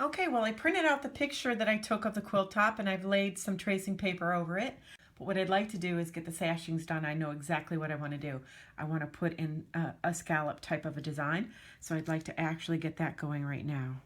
Okay, well, I printed out the picture that I took of the quilt top and I've laid some tracing paper over it. But what I'd like to do is get the sashings done. I know exactly what I want to do. I want to put in a scallop type of a design. So I'd like to actually get that going right now.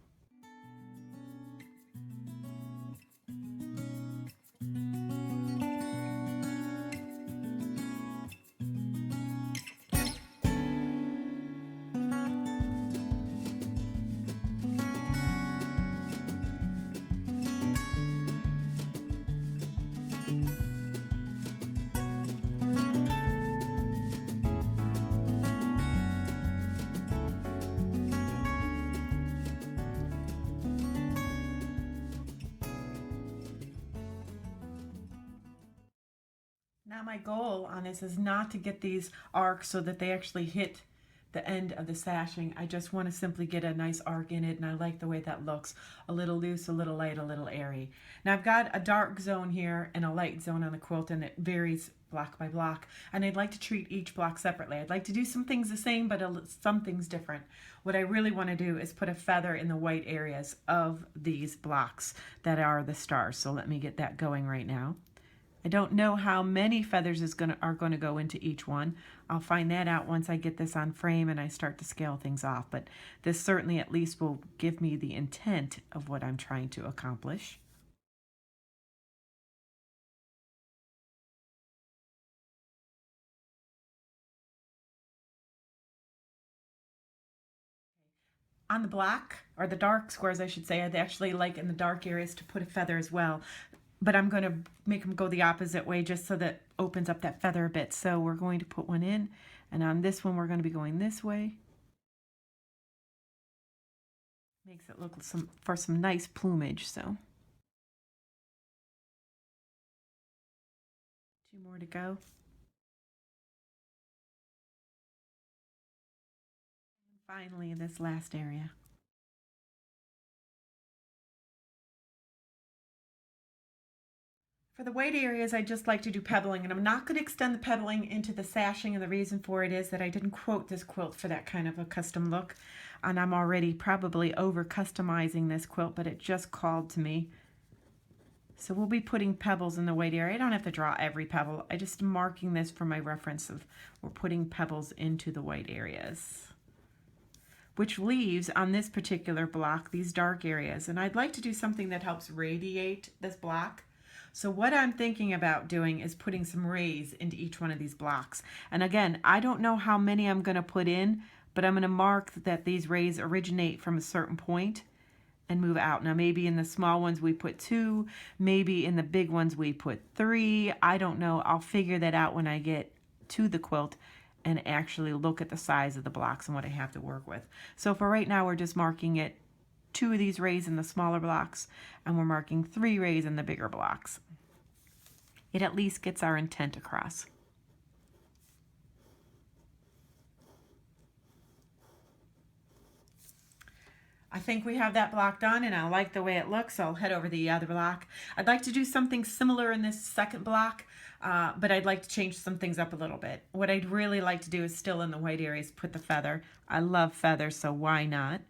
Now my goal on this is not to get these arcs so that they actually hit the end of the sashing. I just want to simply get a nice arc in it, and I like the way that looks. A little loose, a little light, a little airy. Now I've got a dark zone here and a light zone on the quilt, and it varies block by block, and I'd like to treat each block separately. I'd like to do some things the same, but some things different. What I really want to do is put a feather in the white areas of these blocks that are the stars. So let me get that going right now. I don't know how many feathers are going to go into each one. I'll find that out once I get this on frame and I start to scale things off. But this certainly at least will give me the intent of what I'm trying to accomplish. On the black, or the dark squares I should say, I'd actually like in the dark areas to put a feather as well. But I'm going to make them go the opposite way just so that opens up that feather a bit. So we're going to put one in, and on this one we're going to be going this way. Makes it look for some nice plumage. So 2 more to go. And finally, this last area. For the white areas, I just like to do pebbling, and I'm not going to extend the pebbling into the sashing, and the reason for it is that I didn't quote this quilt for that kind of a custom look, and I'm already probably over customizing this quilt, but it just called to me. So we'll be putting pebbles in the white area. I don't have to draw every pebble. I just marking this for my reference of we're putting pebbles into the white areas, which leaves on this particular block these dark areas. And I'd like to do something that helps radiate this block. So what I'm thinking about doing is putting some rays into each one of these blocks. And again, I don't know how many I'm going to put in, but I'm going to mark that these rays originate from a certain point and move out. Now maybe in the small ones we put 2, maybe in the big ones we put 3. I don't know. I'll figure that out when I get to the quilt and actually look at the size of the blocks and what I have to work with. So for right now, we're just marking it 2 of these rays in the smaller blocks, and we're marking 3 rays in the bigger blocks. It at least gets our intent across. I think we have that block done, and I like the way it looks, so I'll head over to the other block. I'd like to do something similar in this second block, but I'd like to change some things up a little bit. What I'd really like to do is still in the white areas put the feather. I love feathers, so why not?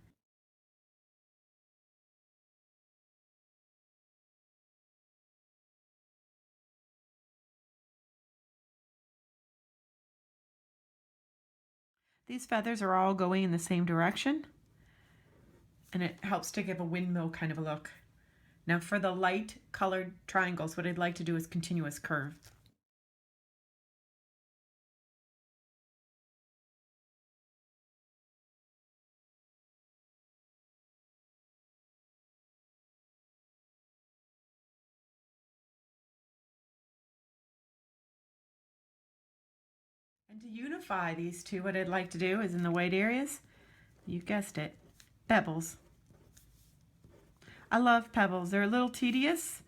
These feathers are all going in the same direction, and it helps to give a windmill kind of a look. Now for the light colored triangles, what I'd like to do is continuous curve. And to unify these two, what I'd like to do is in the white areas, you guessed it, pebbles. I love pebbles. They're a little tedious,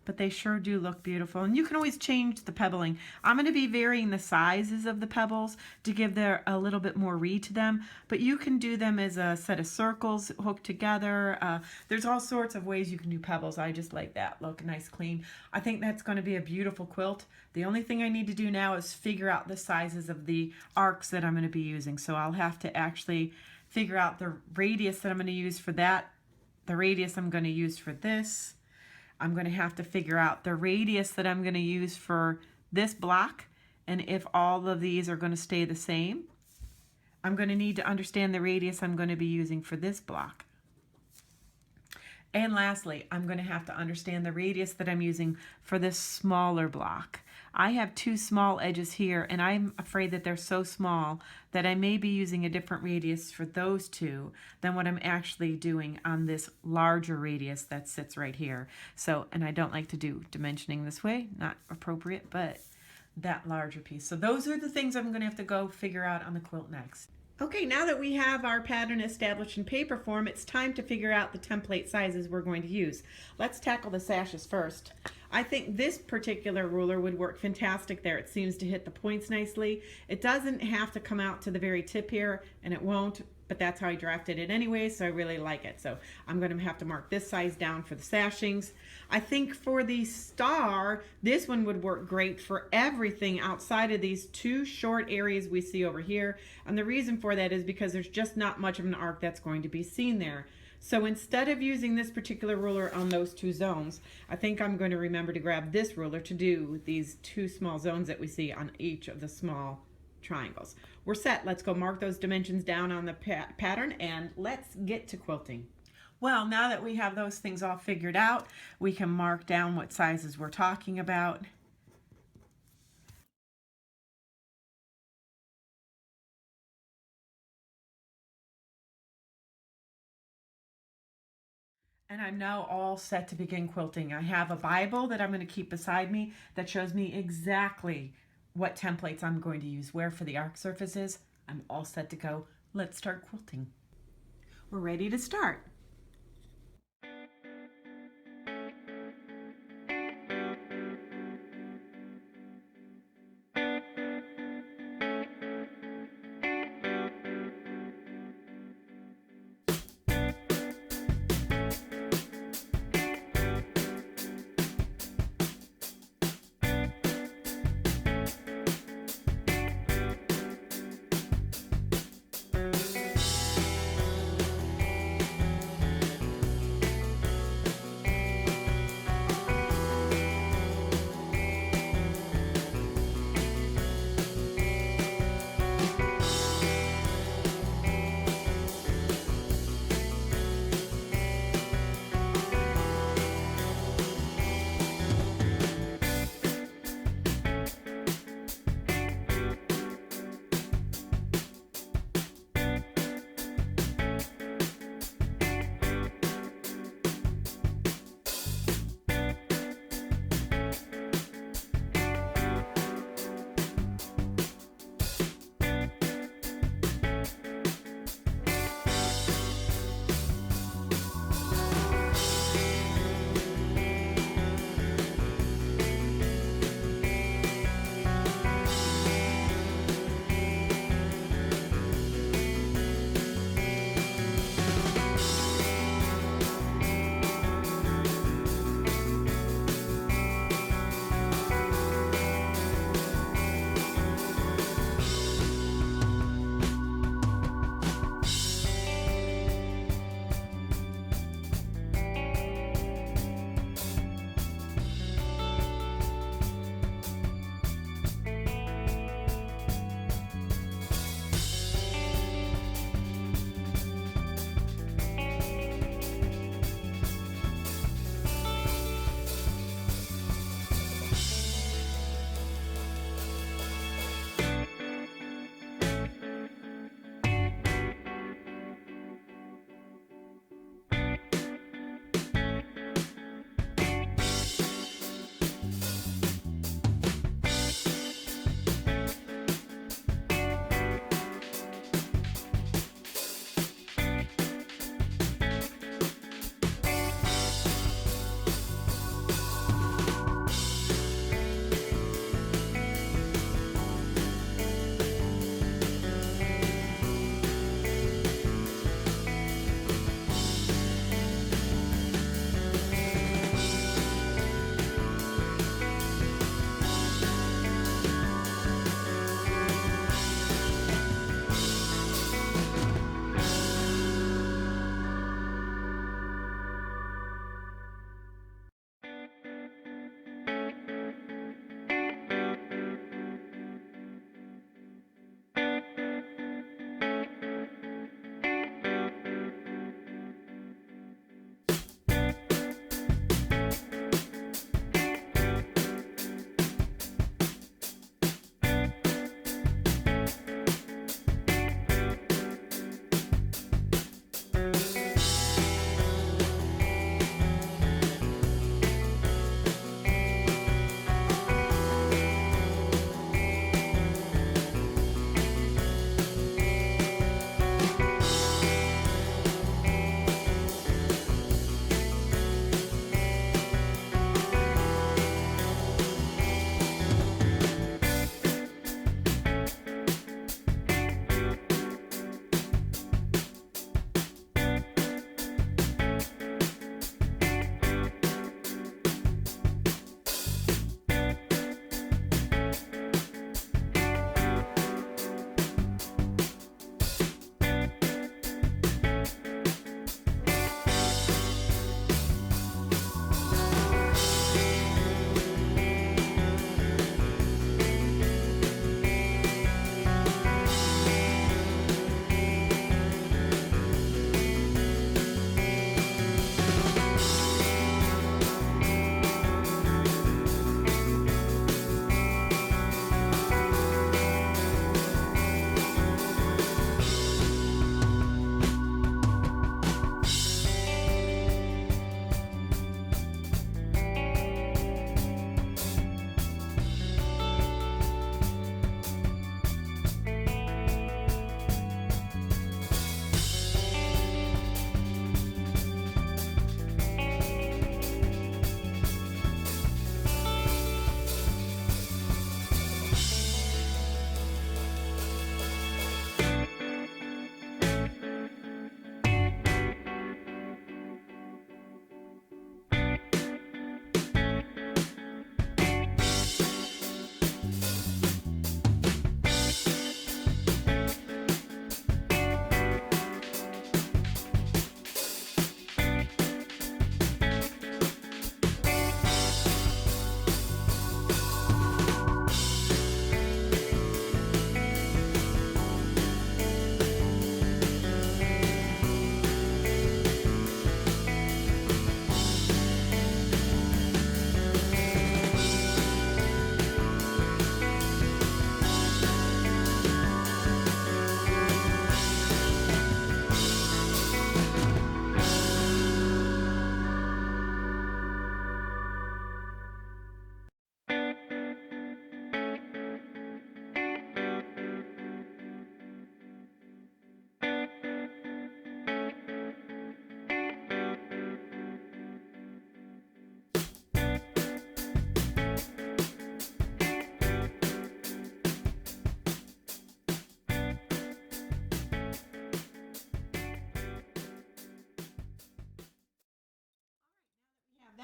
but they sure do look beautiful. And you can always change the pebbling. I'm going to be varying the sizes of the pebbles to give there a little bit more read to them, but you can do them as a set of circles hooked together. There's all sorts of ways you can do pebbles. I just like that look, nice clean. I think that's going to be a beautiful quilt. The only thing I need to do now is figure out the sizes of the arcs that I'm going to be using. So I'll have to actually figure out the radius that I'm going to use for that the radius I'm going to use for this. I'm going to have to figure out the radius that I'm going to use for this block, and if all of these are going to stay the same. I'm going to need to understand the radius I'm going to be using for this block. And lastly, I'm going to have to understand the radius that I'm using for this smaller block. I have two small edges here, and I'm afraid that they're so small that I may be using a different radius for those two than what I'm actually doing on this larger radius that sits right here. So, and I don't like to do dimensioning this way, not appropriate, but that larger piece. So those are the things I'm going to have to go figure out on the quilt next. Okay, now that we have our pattern established in paper form, it's time to figure out the template sizes we're going to use. Let's tackle the sashes first. I think this particular ruler would work fantastic there. It seems to hit the points nicely. It doesn't have to come out to the very tip here, and it won't, but that's how I drafted it anyway, so I really like it. So I'm going to have to mark this size down for the sashings. I think for the star, this one would work great for everything outside of these two short areas we see over here. And the reason for that is because there's just not much of an arc that's going to be seen there. So instead of using this particular ruler on those two zones, I think I'm going to remember to grab this ruler to do these two small zones that we see on each of the small triangles. We're set. Let's go mark those dimensions down on the pattern, and let's get to quilting. Well, now that we have those things all figured out, we can mark down what sizes we're talking about. And I'm now all set to begin quilting. I have a Bible that I'm going to keep beside me that shows me exactly what templates I'm going to use where for the arc surfaces. I'm all set to go. Let's start quilting. We're ready to start.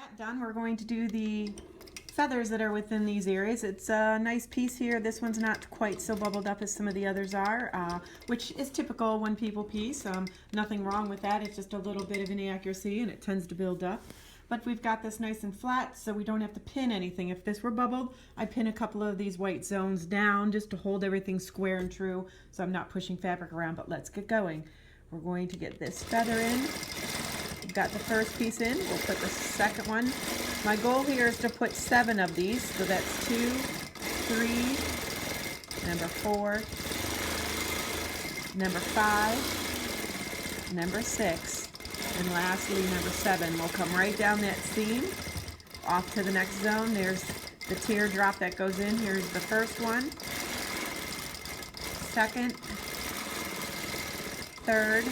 That done, we're going to do the feathers that are within these areas. It's a nice piece here. This one's not quite so bubbled up as some of the others are, which is typical when people piece. Nothing wrong with that. It's just a little bit of inaccuracy and it tends to build up. But we've got this nice and flat, so we don't have to pin anything. If this were bubbled, I'd pin a couple of these white zones down just to hold everything square and true, so I'm not pushing fabric around. But let's get going. We're going to get this feather in. We've got the first piece in. We'll put the second one. My goal here is to put 7 of these, so that's 2, 3, number 4, number 5, number 6, and lastly number 7. We'll come right down that seam, off to the next zone. There's the teardrop that goes in. Here's the first one, second, third,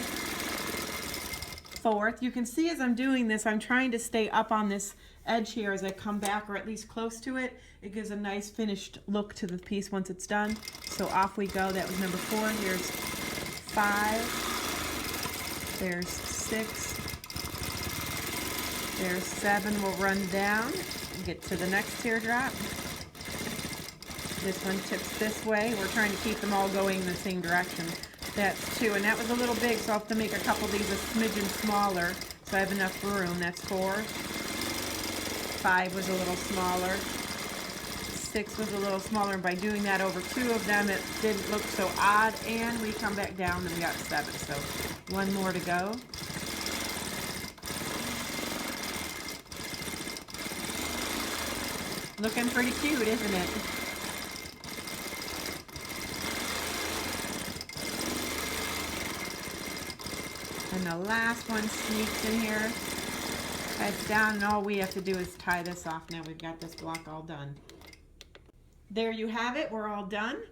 fourth. You can see as I'm doing this, I'm trying to stay up on this edge here as I come back, or at least close to it. It gives a nice finished look to the piece once it's done. So off we go. That was number 4. Here's 5. There's 6. There's 7. We'll run down and get to the next teardrop. This one tips this way. We're trying to keep them all going in the same direction. That's 2, and that was a little big, so I'll have to make a couple of these a smidgen smaller so I have enough room. That's 4. 5 was a little smaller. 6 was a little smaller, and by doing that over 2 of them, it didn't look so odd, and we come back down and we got 7, so 1 more to go. Looking pretty cute, isn't it? And the last one sneaks in here, heads down, and all we have to do is tie this off. Now we've got this block all done. There you have it. We're all done.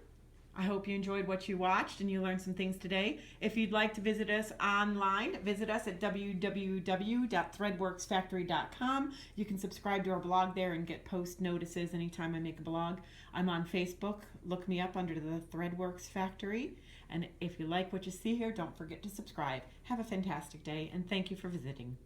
I hope you enjoyed what you watched and you learned some things today. If you'd like to visit us online, visit us at www.threadworksfactory.com. You can subscribe to our blog there and get post notices anytime I make a blog. I'm on Facebook. Look me up under the Threadworks Factory. And if you like what you see here, don't forget to subscribe. Have a fantastic day, and thank you for visiting.